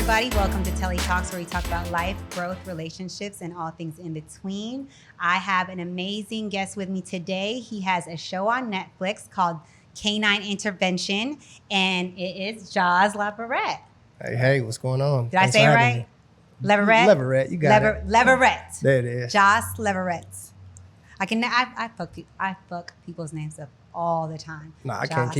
everybody. Welcome to Telli Talks, where we talk about life, growth, relationships, and all things in between. I have an amazing guest with me today. He has a show on Netflix called Canine Intervention, and it is Jas Leverette. Hey, what's going on? Did I say it right? Leverette? Leverette, you got it. Leverette. There it is. Jas Leverette. I fuck people's names up all the time. No, I can't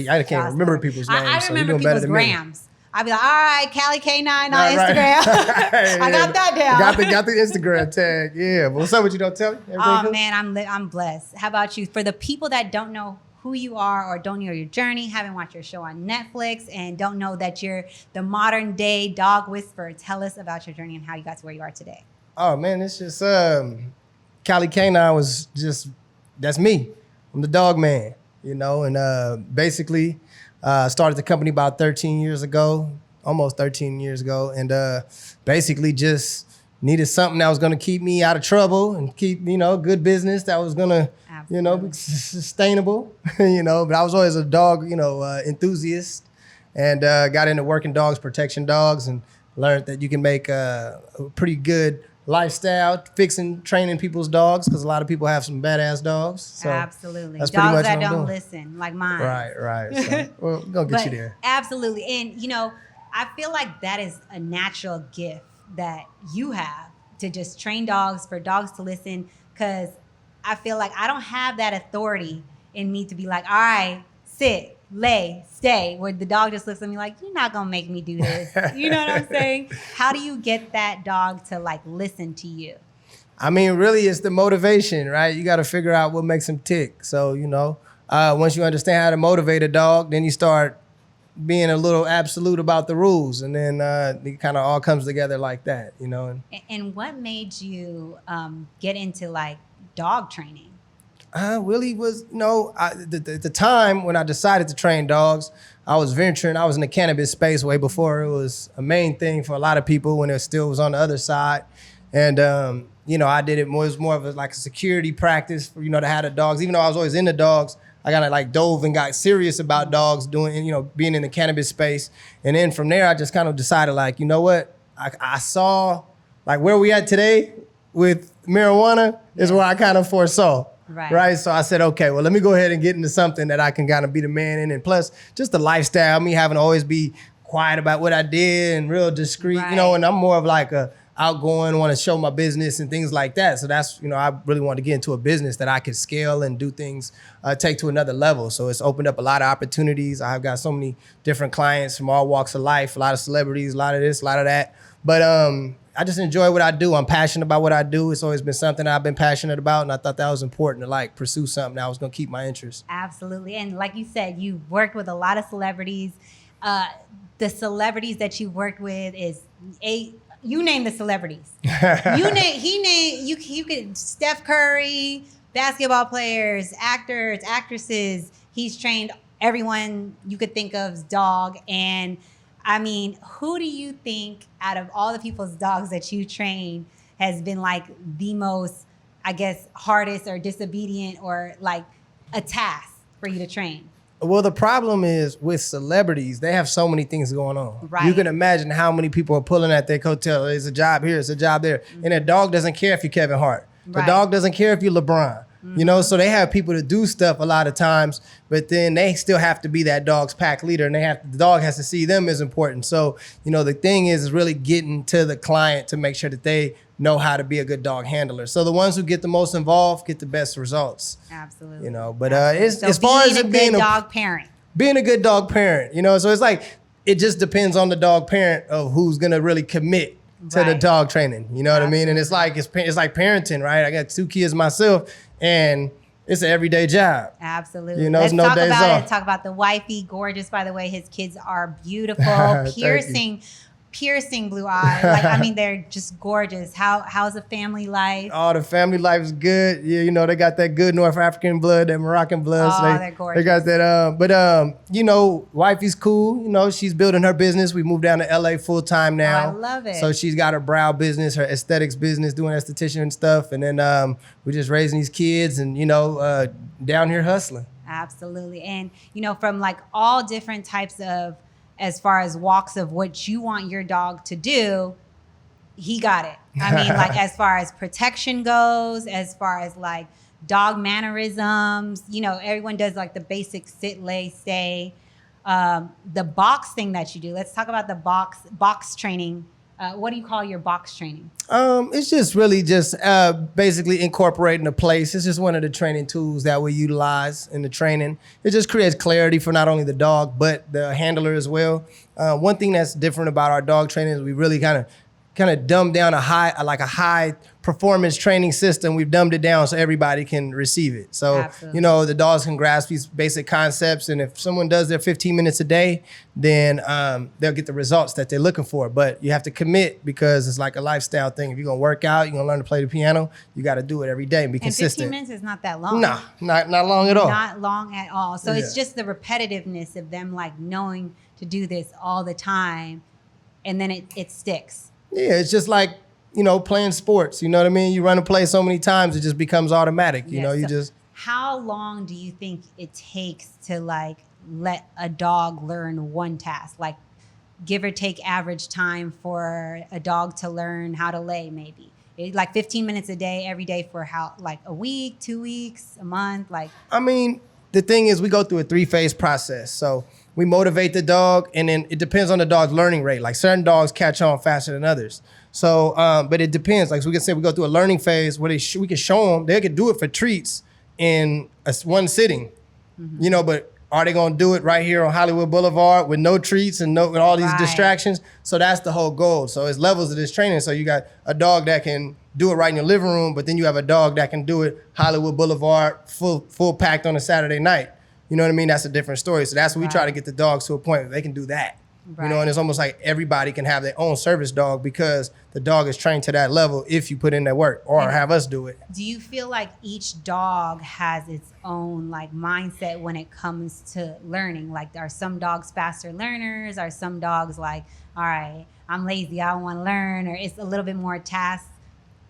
remember people's names. I so remember you're doing better people's than grams. I'd be like, all right, Callie K9 on Right. Instagram. I got that down. Got the Instagram tag. Yeah. But what's up with you? Don't tell me. Oh man, I'm blessed. How about you? For the people that don't know who you are or don't know your journey, haven't watched your show on Netflix, and don't know that you're the modern day dog whisperer, tell us about your journey and how you got to where you are today. Oh man, it's just Callie K9 was just, that's me. I'm the dog man, and basically started the company about 13 years ago, almost 13 years ago, and basically just needed something that was going to keep me out of trouble and keep, good business that was going to, be sustainable, but I was always a dog, enthusiast, and got into working dogs, protection dogs, and learned that you can make a pretty good lifestyle training people's dogs, because a lot of people have some badass dogs. So absolutely. That's dogs pretty much that what I'm don't doing. Listen, like mine. Right. So, we're going to get you there. Absolutely. And, I feel like that is a natural gift that you have to just train dogs, for dogs to listen, because I feel like I don't have that authority in me to be like, all right, sit, lay, stay, where the dog just looks at me like, you're not going to make me do this. You know what I'm saying? How do you get that dog to listen to you? I mean, really, it's the motivation, right? You got to figure out what makes them tick. So, once you understand how to motivate a dog, then you start being a little absolute about the rules. And then it kind of all comes together like that, And what made you get into dog training? Really was, the time when I decided to train dogs, I was in the cannabis space way before it was a main thing for a lot of people, when it still was on the other side. And, I did it more of a security practice for, to have the dogs. Even though I was always into dogs, I kind of dove and got serious about dogs being in the cannabis space. And then from there, I just kind of decided you know what? I saw where we at today with marijuana is where I kind of foresaw. Right. So I said, okay, well, let me go ahead and get into something that I can kind of be the man in. And plus, just the lifestyle, me having to always be quiet about what I did and real discreet, and I'm more of a outgoing, want to show my business and things like that. So that's, I really wanted to get into a business that I could scale and do things, take to another level. So it's opened up a lot of opportunities. I've got so many different clients from all walks of life, a lot of celebrities, a lot of this, a lot of that. But I just enjoy what I do. I'm passionate about what I do. It's always been something I've been passionate about, and I thought that was important to pursue something that was going to keep my interest. Absolutely. And like you said, you worked with a lot of celebrities. The celebrities that you worked with you name the celebrities. You could Steph Curry, basketball players, actors, actresses. He's trained everyone you could think of's dog. And I mean, who do you think out of all the people's dogs that you train has been the most, I guess, hardest or disobedient or a task for you to train? Well, the problem is with celebrities, they have so many things going on. Right. You can imagine how many people are pulling at their coattail. It's a job here, it's a job there. Mm-hmm. And a dog doesn't care if you're Kevin Hart. The dog doesn't care if you're LeBron. Mm-hmm. So they have people to do stuff a lot of times, but then they still have to be that dog's pack leader, and the dog has to see them as important. So, the thing is really getting to the client to make sure that they know how to be a good dog handler. So the ones who get the most involved get the best results. Absolutely. But it's as far as being a dog parent. Being a good dog parent, so it's it just depends on the dog parent of who's gonna really commit to the dog training. You know what I mean? And it's like parenting, right? I got 2 kids myself, and it's an everyday job. Absolutely. Let's no talk days about off. It. Talk about the wifey. Gorgeous, by the way. His kids are beautiful, piercing blue eyes. They're just gorgeous. How's the family life? Oh, the family life is good. Yeah, they got that good North African blood, that Moroccan blood. Oh, so they're gorgeous. They got that. But wifey's cool. She's building her business. We moved down to LA full time now. Oh, I love it. So she's got her brow business, her aesthetics business, doing esthetician and stuff. And then we're just raising these kids and, down here hustling. Absolutely. And, from all different types of as far as walks of what you want your dog to do, he got it. I mean, like as far as protection goes, as far as like dog mannerisms, you know, everyone does like the basic sit, lay, stay. The box thing that you do. Let's talk about the box training. What do you call your box training? It's just really just basically incorporating a place. It's just one of the training tools that we utilize in the training. It just creates clarity for not only the dog, but the handler as well. One thing that's different about our dog training is we really kind of dumb down a high performance training system. We've dumbed it down so everybody can receive it. So, Absolutely. you know, the dogs can grasp these basic concepts. And if someone does their 15 minutes a day, then they'll get the results that they're looking for. But you have to commit because it's like a lifestyle thing. If you're going to work out, you're going to learn to play the piano, you got to do it every day and be consistent. And 15 minutes is not that long. No, not long at all. Not long at all. So it's Yeah. just the repetitiveness of them like knowing to do this all the time. And then it sticks. Yeah, it's just like, you know, playing sports. You know what I mean? You run a play so many times, it just becomes automatic. You Yeah, know, you so just... How long do you think it takes to like let a dog learn one task? Like give or take average time for a dog to learn how to lay maybe? Like 15 minutes a day, every day for how, like a week, 2 weeks, a month? Like, I mean, the thing is we go through a 3-phase process. So we motivate the dog, and then it depends on the dog's learning rate. Like certain dogs catch on faster than others. So, but it depends. Like so we can say we go through a learning phase where we can show them, they can do it for treats in one sitting, you know, but are they going to do it right here on Hollywood Boulevard with no treats and with all these Right. distractions? So that's the whole goal. So it's levels of this training. So you got a dog that can do it right in your living room, but then you have a dog that can do it Hollywood Boulevard full packed on a Saturday night. You know what I mean? That's a different story. So that's what we try to get the dogs to a point where they can do that. You know, and it's almost like everybody can have their own service dog because the dog is trained to that level if you put in that work or have us do it. do you feel like each dog has its own like mindset when it comes to learning? Like are some dogs faster learners? Are some dogs like, all right, I'm lazy, I don't want to learn, or it's a little bit more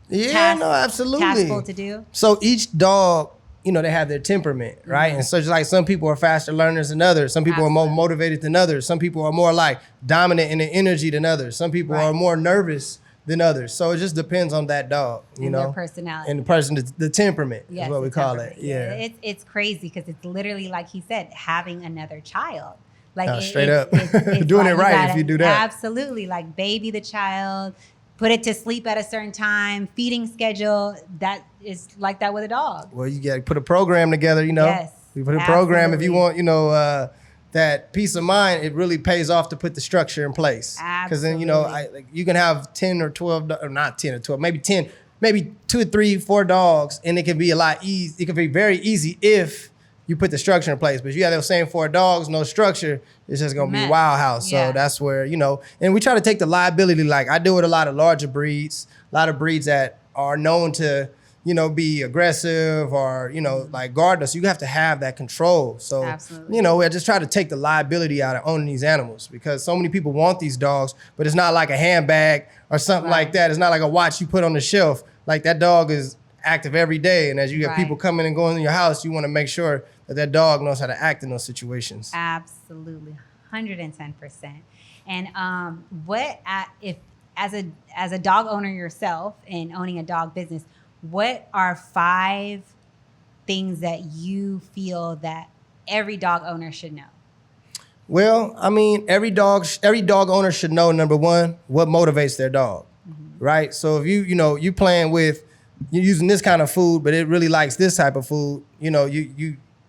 Yeah, no, absolutely. taskful to do? So each dog, you know, they have their temperament, right? And so just like some people are faster learners than others. Some people are more motivated than others. Some people are more like dominant in their energy than others. Some people are more nervous than others. So it just depends on that dog, you know? Their personality. And the person, the temperament Yes, is what we the call it. temperament. Yeah. It's crazy because it's literally like he said, having another child. Like No, straight up. Doing like it right if gotta you do that. Absolutely, like baby the child, put it to sleep at a certain time, feeding schedule. That is like that with a dog. Well, you got to put a program together, you know? Yes, You put a program if you absolutely. want, you know, that peace of mind. It really pays off to put the structure in place. Because then, you know, Absolutely. you can have 10 or 12, or not 10 or 12, maybe 10, maybe 2 or 3, 4 dogs, and it can be a lot easy. It can be very easy if you put the structure in place. But if you have those same 4 dogs, no structure, it's just gonna be Mess. wild house. Yeah. So that's where, you know, and we try to take the liability. Like I deal with a lot of larger breeds, a lot of breeds that are known to, you know, be aggressive or, you know, like guard us. You have to have that control. So, Absolutely. you know, I just try to take the liability out of owning these animals because so many people want these dogs, but it's not like a handbag or something like that. It's not like a watch you put on the shelf. Like that dog is active every day. And as you get people coming and going in your house, you want to make sure that that dog knows how to act in those situations. Absolutely, 110%. And if as a dog owner yourself and owning a dog business, what are 5 things that you feel that every dog owner should know? Well, I mean, every dog owner should know, number one, what motivates their dog, right? So if you're using this kind of food, but it really likes this type of food, you know,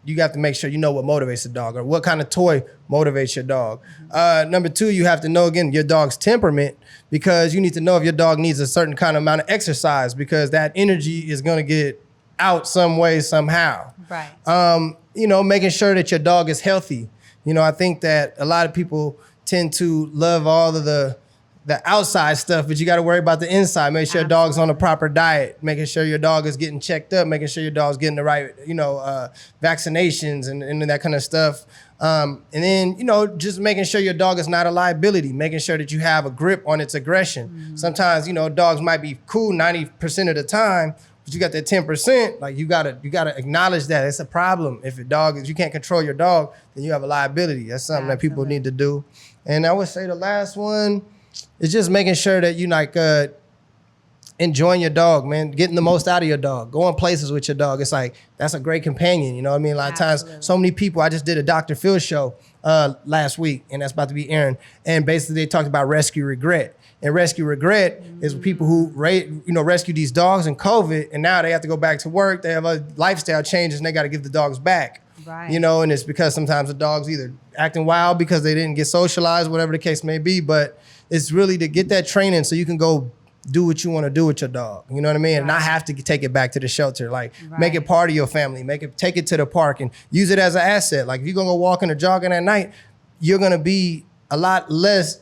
you have to make sure you know what motivates the dog or what kind of toy motivates your dog. Number 2, you have to know, again, your dog's temperament because you need to know if your dog needs a certain kind of amount of exercise because that energy is going to get out some way, somehow. Right. You know, making sure that your dog is healthy. You know, I think that a lot of people tend to love all of the outside stuff, but you got to worry about the inside. Make sure your dog's on a proper diet, making sure your dog is getting checked up, making sure your dog's getting the right, you know, vaccinations and that kind of stuff. And then, you know, just making sure your dog is not a liability, making sure that you have a grip on its aggression. Sometimes, you know, dogs might be cool 90% of the time, but you got that 10%. Like you gotta acknowledge that it's a problem. If you can't control your dog, then you have a liability. That's something that people need to do. And I would say the last one is just making sure that you like enjoying your dog, man, getting the most out of your dog, going places with your dog. It's like, that's a great companion. You know what I mean? A lot of times, so many people, I just did a Dr. Phil show last week, and that's about to be airing. And basically they talked about rescue regret. And rescue regret is people who rescue these dogs in COVID, and now they have to go back to work. They have a lifestyle changes, and they got to give the dogs back. Right. You know, and it's because sometimes the dog's either acting wild because they didn't get socialized, whatever the case may be. But it's really to get that training so you can go do what you want to do with your dog. You know what I mean? Right. And not have to take it back to the shelter. Like make it part of your family. Take it to the park and use it as an asset. Like if you're gonna go walking or jogging at night, you're gonna be a lot less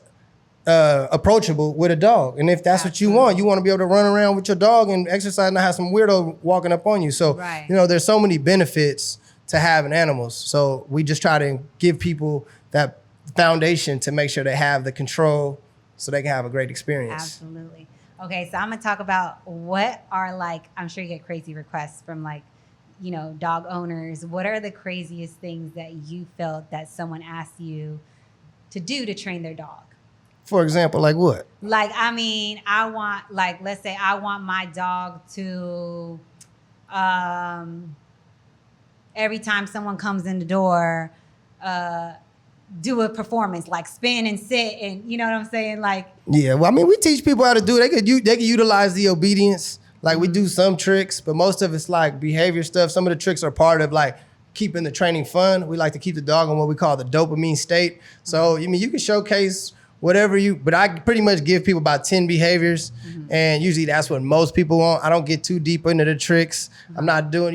approachable with a dog. And if that's what you want to be able to run around with your dog and exercise and not have some weirdo walking up on you. So, there's so many benefits to having animals. So we just try to give people that foundation to make sure they have the control so they can have a great experience. Absolutely. Okay, so I'm gonna talk about what are I'm sure you get crazy requests from dog owners. What are the craziest things that you felt that someone asked you to do to train their dog? For example, like what? I want, let's say I want my dog to, every time someone comes in the door, do a performance, like spin and sit, and you know what I'm saying? Yeah, well, we teach people how to do it. They could utilize the obedience. We do some tricks, but most of it's behavior stuff. Some of the tricks are part of keeping the training fun. We like to keep the dog in what we call the dopamine state. So, you can showcase whatever but I pretty much give people about 10 behaviors. And usually that's what most people want. I don't get too deep into the tricks. I'm not doing,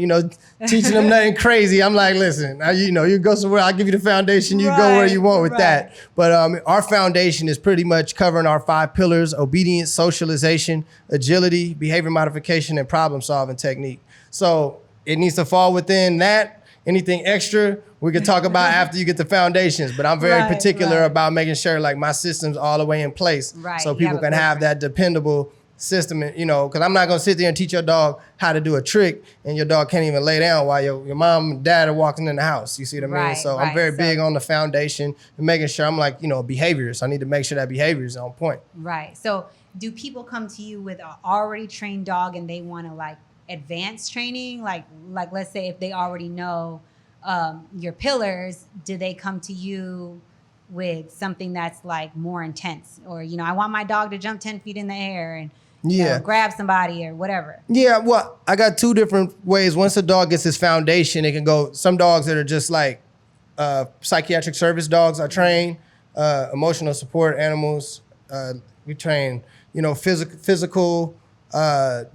teaching them nothing crazy. I'm like, listen, you go somewhere, I'll give you the foundation, you go where you want with that. But our foundation is pretty much covering our 5 pillars: obedience, socialization, agility, behavior modification, and problem solving technique. So it needs to fall within that. Anything extra, we can talk about after you get the foundations. But I'm very particular about making sure my system's all the way in place. So people can have that dependable system, because I'm not gonna sit there and teach your dog how to do a trick and your dog can't even lay down while your mom and dad are walking in the house. You see what I mean? So I'm very big on the foundation and making sure behaviors. I need to make sure that behavior is on point. Right. So do people come to you with an already trained dog and they want to advanced training? Like let's say if they already know your pillars, do they come to you with something that's more intense? Or, I want my dog to jump 10 feet in the air and grab somebody or whatever. Yeah, well, I got 2 different ways. Once a dog gets his foundation, it can go, some dogs that are just psychiatric service dogs I train, emotional support animals. We train, physical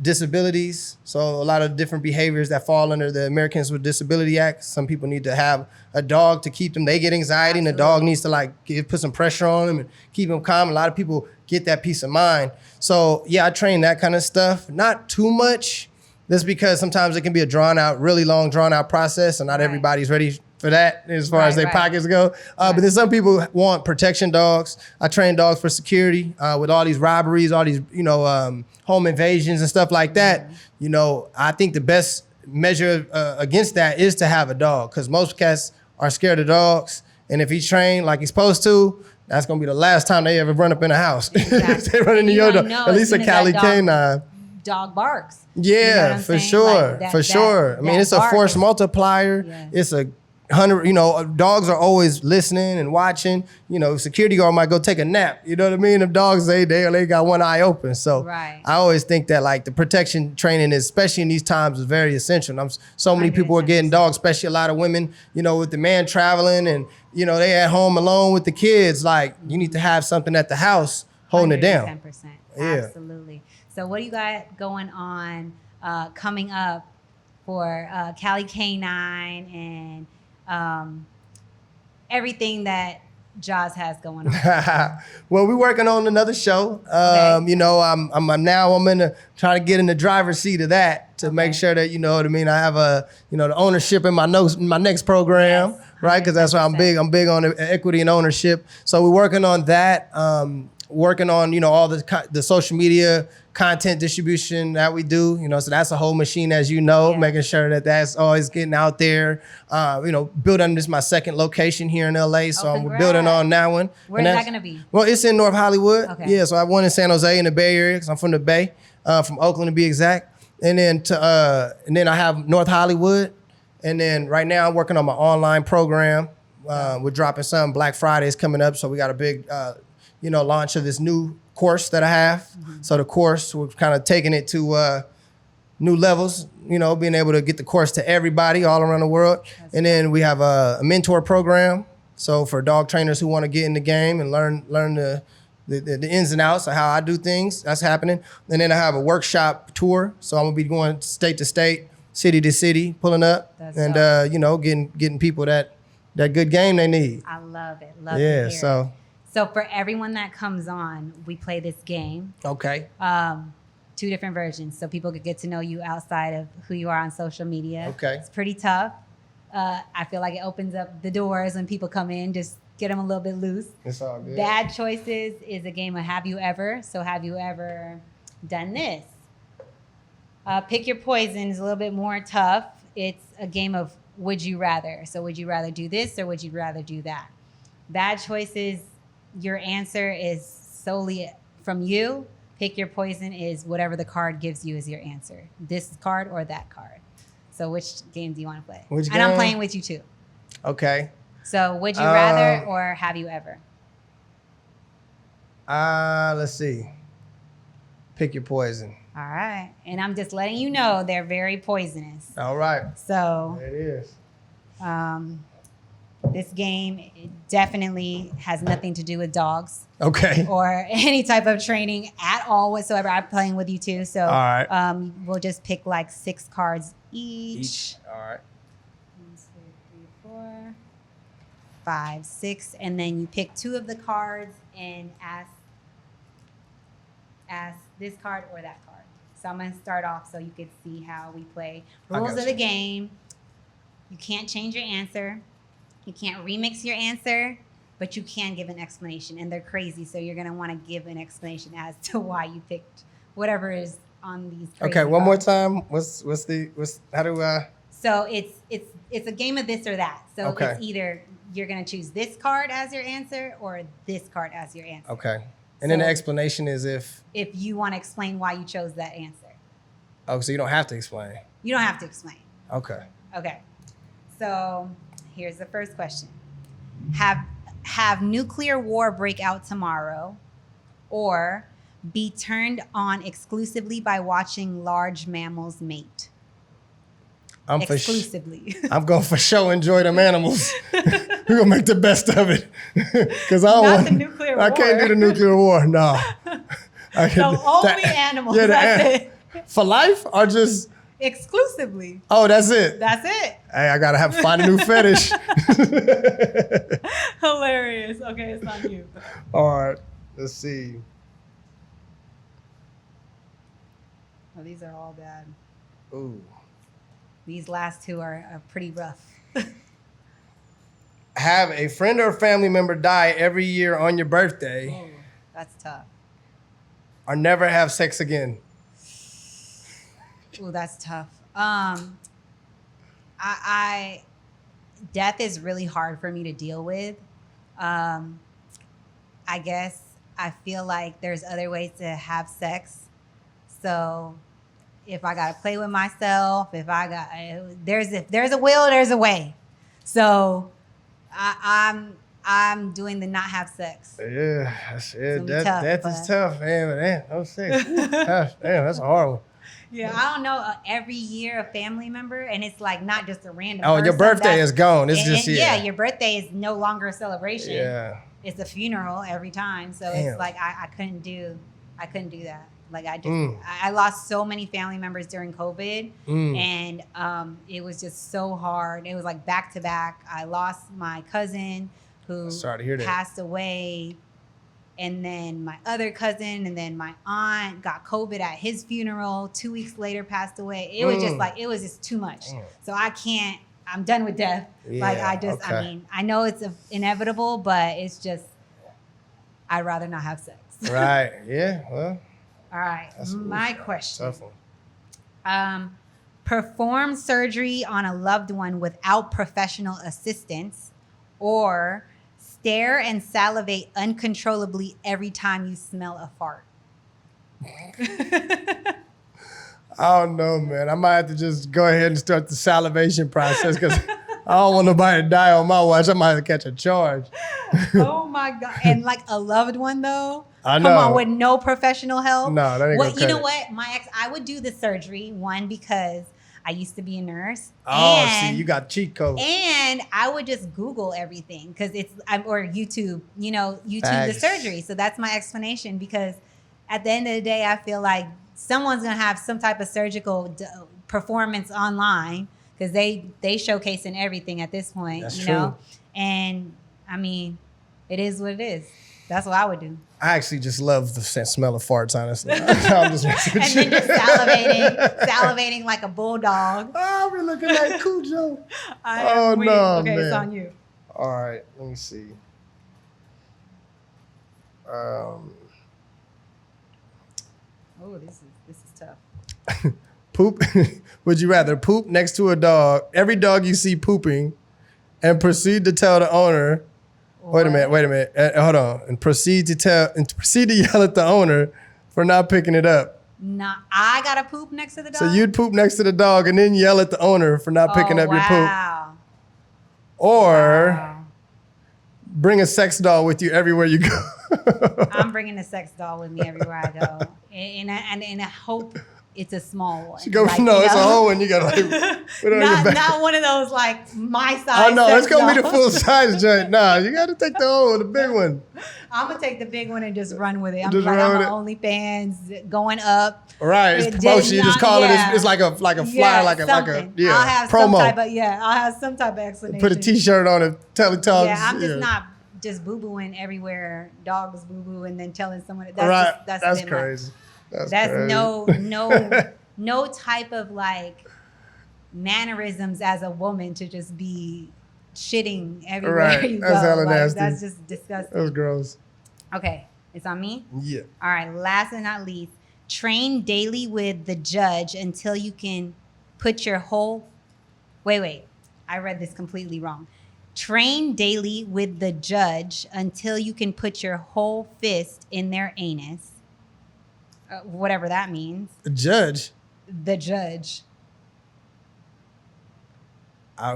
disabilities. So a lot of different behaviors that fall under the Americans with Disability Act. Some people need to have a dog to keep them. They get anxiety and the dog needs to put some pressure on them and keep them calm. A lot of people get that peace of mind. So I train that kind of stuff. Not too much. That's because sometimes it can be a really long drawn out process and not everybody's ready for that as far as their pockets go. But then some people want protection dogs. I train dogs for security with all these robberies, all these, home invasions and stuff like that. I think the best measure against that is to have a dog, because most cats are scared of dogs. And if he's trained like he's supposed to, that's going to be the last time they ever run up in a house. If they run into your dog, at least a Cali canine. Dog barks. Yeah, for sure. For sure. It's a force multiplier. Yeah. It's a 100, dogs are always listening and watching. Security guard might go take a nap. You know what I mean? If dogs, they got one eye open. So I always think that the protection training, especially in these times, is very essential. So many people are getting dogs, especially a lot of women, with the man traveling and, they at home alone with the kids. You need to have something at the house holding it down. 10%. Absolutely. So what do you got going on coming up for Cali Canine and everything that Jas has going on? Well, we're working on another show. I'm gonna try to get in the driver's seat of that to make sure that I have the ownership in my next program, right? Because that's why I'm big on equity and ownership. So we're working on that. working on, all the social media content distribution that we do, so that's a whole machine, as Yeah. making sure that that's always getting out there. Building this my second location here in LA, so we're building on that one. Where's that gonna be? Well, it's in North Hollywood. Okay. Yeah, so I have one in San Jose in the Bay Area because I'm from the Bay, from Oakland to be exact. And then I have North Hollywood, and then right now I'm working on my online program. We're dropping some. Black Friday is coming up, so we got a big, launch of this new course that I have. Mm-hmm. So the course, we're kind of taking it to new levels, being able to get the course to everybody all around the world. And then we have a mentor program. So for dog trainers who want to get in the game and learn the ins and outs of how I do things, that's happening. And then I have a workshop tour. So I'm gonna be going state to state, city to city, pulling up, getting people that good game they need. I love it. Love to hear it. So for everyone that comes on, we play this game. Okay. 2 different versions, so people could get to know you outside of who you are on social media. Okay. It's pretty tough. I feel like it opens up the doors when people come in. Just get them a little bit loose. It's all good. Bad Choices is a game of Have You Ever? So have you ever done this? Pick Your Poison is a little bit more tough. It's a game of Would You Rather. So would you rather do this or would you rather do that? Bad Choices, your answer is solely from you. Pick Your Poison is whatever the card gives you as your answer. This card or that card. So which game do you want to play? Which and I'm game? playing with you too. Okay. So would you rather or have you ever? Let's see. Pick Your Poison. All right. And I'm just letting you know they're very poisonous. All right. So It is. this game definitely has nothing to do with dogs Okay. or any type of training at all whatsoever. I'm playing with you too. So All right. we'll just pick like 6 cards each. All right. 1, 2, 3, 4, 5, 6. And then you pick 2 of the cards and ask this card or that card. So I'm going to start off so you could see how we play. Rules of the game. You can't change your answer. You can't remix your answer, but you can give an explanation. And they're crazy, so you're going to want to give an explanation as to why you picked whatever is on these crazy Okay, one more cards. time. How do I? So it's a game of this or that. So Okay. it's either you're going to choose this card as your answer or this card as your answer. Okay. And then the So- explanation is if. If you want to explain why you chose that answer. Oh, so you don't have to explain. You don't have to explain. Okay. Okay. So here's the first question. Have nuclear war break out tomorrow or be turned on exclusively by watching large mammals mate? Exclusively. I'm going for show enjoy them animals. We're going to make the best of it. Because Not the nuclear I can't war. do the nuclear war. No. So only animals. That's it. For life or just. Exclusively. Oh, that's it. That's it. Hey, I got to find a new fetish. Hilarious. Okay, it's on you. All right. Let's see. Oh, these are all bad. Ooh. These last 2 are pretty rough. Have a friend or family member die every year on your birthday Ooh, that's tough. or never have sex again. Ooh, that's tough. I death is really hard for me to deal with. I guess I feel like there's other ways to have sex. So if I gotta play with myself, if there's a will, there's a way. So I'm doing the not have sex. Yeah, that's it. gonna be tough, Death but- is tough, man. But damn, no sex. Gosh, damn, that's a hard one. Yeah, I don't know. Every year a family member, and it's like not just a random. Oh, your person birthday that- is gone. It's and- just and yeah. your birthday is no longer a celebration. Yeah. It's a funeral every time. So Damn. it's like I couldn't do that. Like I just Mm. I lost so many family members during COVID, Mm. and it was just so hard. It was like back to back. I lost my cousin who Sorry to hear that. passed away. And then my other cousin, and then my aunt got COVID at his funeral. 2 weeks later, passed away. It was just like, it was just too much. Mm. So I'm done with death. Like Yeah, I okay. mean, I know it's inevitable, but it's just, I'd rather not have sex. Right. Yeah. Well, All right. My question. tough one. Perform surgery on a loved one without professional assistance, or stare and salivate uncontrollably every time you smell a fart. I don't know, man. I might have to just go ahead and start the salivation process because I don't want nobody to die on my watch. I might have to catch a charge. Oh my God. And like a loved one though? I Come know. on, with no professional help? No, that ain't What, gonna you cut know it. what? My ex, I would do the surgery, one, because I used to be a nurse. Oh, and, see, you got cheat code. And I would just Google everything because or YouTube, YouTube Facts. the surgery. So that's my explanation, because at the end of the day, I feel like someone's going to have some type of surgical performance online because they showcasing everything at this point, That's you true. know? And I mean, it is what it is. That's what I would do. I actually just love the smell of farts, honestly. I'm just messing with And then you. just salivating like a bulldog. Oh, we're looking like Cujo. I Oh, am weak. no, Okay, it's man. on you. All right, let me see. Oh, this is tough. Poop. Would you rather poop next to a dog, every dog you see pooping, and proceed to tell the owner? Wait a minute. Hold on. And proceed to yell at the owner for not picking it up. Nah, I gotta poop next to the dog. So you'd poop next to the dog and then yell at the owner for not picking up your poop. Wow. Or bring a sex doll with you everywhere you go. I'm bringing a sex doll with me everywhere I go, and I hope it's a small one. She goes, Like, no, you it's a know? whole one. You gotta like put it on your back. Not one of those like my size. Oh no, it's sex gonna be the dolls. full size joint. Nah, you gotta take the whole, the big one. I'm gonna take the big one and just run with it. I'm Just like, run I'm with on OnlyFans going up. Right, it's It promotion. did You just not- call yeah. it. It's like a flyer, like a something. yeah I'll have promo. I'll have some type of explanation. Put a T-shirt on it. Telli Talks. Yeah, I'm just not just boo booing everywhere. Dogs boo boo, and then telling someone that's Right, just, that's that's been my- crazy. That's That's no type of like mannerisms as a woman to just be shitting everywhere Right, you that's go. hella Like, nasty. that's just disgusting. That's gross. Okay, it's on me. Yeah. All right, last but not least, train daily with the judge until you can put your whole. Wait, I read this completely wrong. Train daily with the judge until you can put your whole fist in their anus. Whatever that means. The judge. The judge.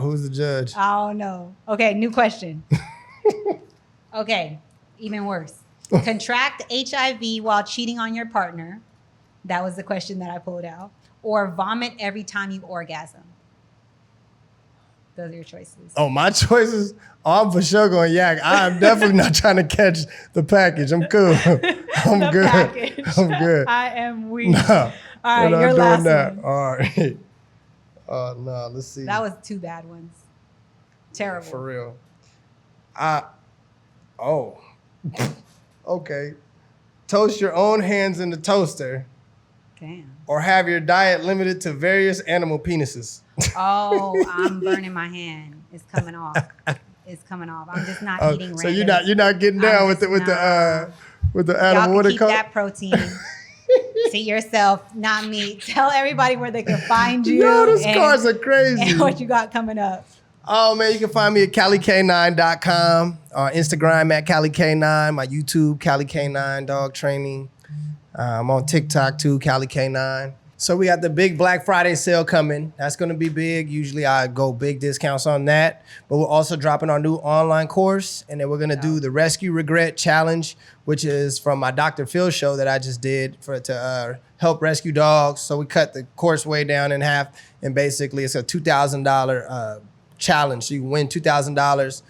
Who's the judge? I don't know. Okay, new question. Okay, even worse. Contract HIV while cheating on your partner. That was the question that I pulled out. Or vomit every time you orgasm. Those are your choices. Oh, my choices? Oh, I'm for sure going yak. I'm definitely not trying to catch the package. I'm cool. I'm The good. package. I'm good. I am weak. No, All right, we're not your doing last that. one. All right. Oh, no, let's see. That was two bad ones. Terrible. For real. Okay. Toast your own hands in the toaster Damn. or have your diet limited to various animal penises. Oh, I'm burning my hand. It's coming off. It's coming off. I'm just not eating random. So you're not getting down I'm with the just animal. Y'all What can it keep called? that protein to yourself, not me. Tell everybody where they can find you. Yo, the and- scars are crazy. And what you got coming up. Oh man, you can find me at CaliK9.com, Instagram at CaliK9, my YouTube CaliK9 dog training. I'm on TikTok too, CaliK9. So we got the big Black Friday sale coming. That's gonna be big. Usually I go big discounts on that, but we're also dropping our new online course, and then we're gonna do the Rescue Regret Challenge, which is from my Dr. Phil show that I just did to help rescue dogs. So we cut the course way down in half, and basically it's a $2,000 challenge. So you can win $2,000.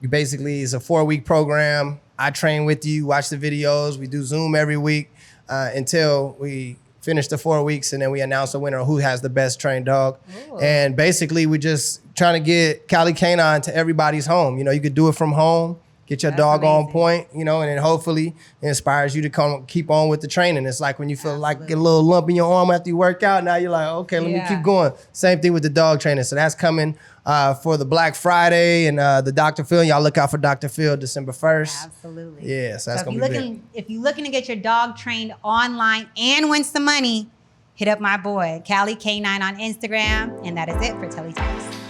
You basically it's a 4-week program. I train with you, watch the videos. We do Zoom every week until we finish the 4 weeks, and then we announce the winner who has the best trained dog. Ooh. And basically we just trying to get Cali Canine to everybody's home. You know, you could do it from home, get your That's dog on amazing. point, you know, and then hopefully it inspires you to keep on with the training. It's like when you feel like get a little lump in your arm after you work out, now you're like, okay, let me keep going. Same thing with the dog training. So that's coming for the Black Friday and the Dr. Phil. Y'all look out for Dr. Phil December 1st. Absolutely. Yeah, so that's if going you're to be looking, big. if you're looking to get your dog trained online and win some money, hit up my boy, Cali K9 on Instagram. And that is it for Telli Talks.